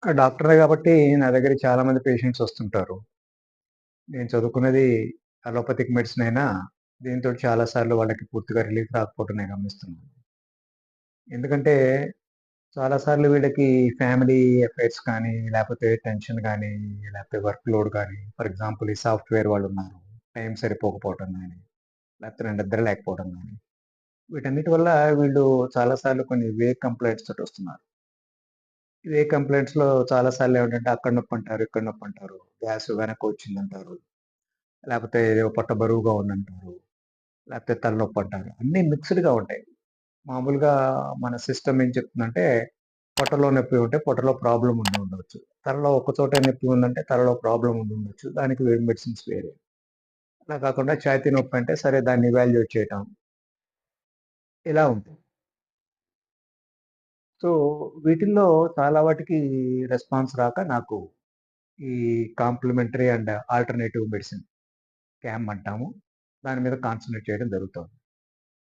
డాక్టరే గాబట్టి నా దగ్గరికి చాలా మంది పేషెంట్స్ వస్తుంటారు. నేను చదువుకున్నది అలోపతిక్ మెడిసిన్ అయినా, దీనితోటి చాలా సార్లు వాళ్ళకి పూర్తిగా రిలీఫ్ రాకపోవడం నేను గమనిస్తున్నాను. ఎందుకంటే, చాలా సార్లు వీళ్ళకి ఫ్యామిలీ అఫైర్స్ కానీ, లేపోతే టెన్షన్ గానీ, లేపోతే వర్క్ లోడ్ గానీ, ఫర్ ఎగ్జాంపుల్ ఈ సాఫ్ట్‌వేర్ వాళ్ళున్నారు. టైం సరిపోకపోవటం గానీ, లేకపోతే నిద్ర లేకపోవడం గానీ, వీటన్నిటి వల్ల వీళ్ళు చాలా సార్లు కొన్ని వేక్ కంప్లెయింట్స్ తోటొస్తున్నారు. ఇదే కంప్లెయింట్స్‌లో చాలా సార్లు ఏమిటంటే అక్కడ నొప్పంటారు, ఇక్కడ నొప్పంటారు. గ్యాస్ వెనక్కొచ్చిందంటారు. లేపోతే ఏదో పొట్ట బరువుగా ఉందంటారు. లేపోతే తలనొప్పంటారు. అన్నీ మిక్స్‌డ్‌గా ఉంటాయి. మామూలుగా మన సిస్టమ్ ఏం చెప్తుందంటే, పొట్టలో నొప్పి ఉంటే పొట్టలో ప్రాబ్లమ్ ఉండి ఉండొచ్చు. తలలో ఒక్క చోటే నొప్పి ఉందంటే తలలో ప్రాబ్లమ్ ఉండుండొచ్చు. దానికి మెడిసిన్స్ వేరే. అలా కాకుండా ఛాతీ నొప్పంటే సరే దాన్ని ఇవాల్యుయేట్ చేయటం. ఇలా ఉంటుంది. సో, వీటిల్లో చాలా వాటికి రెస్పాన్స్ రాక నాకు ఈ complementary and alternative medicine CAM అంటాము. దాని మీద కాన్సంట్రేట్ చేయడం జరుగుతోంది.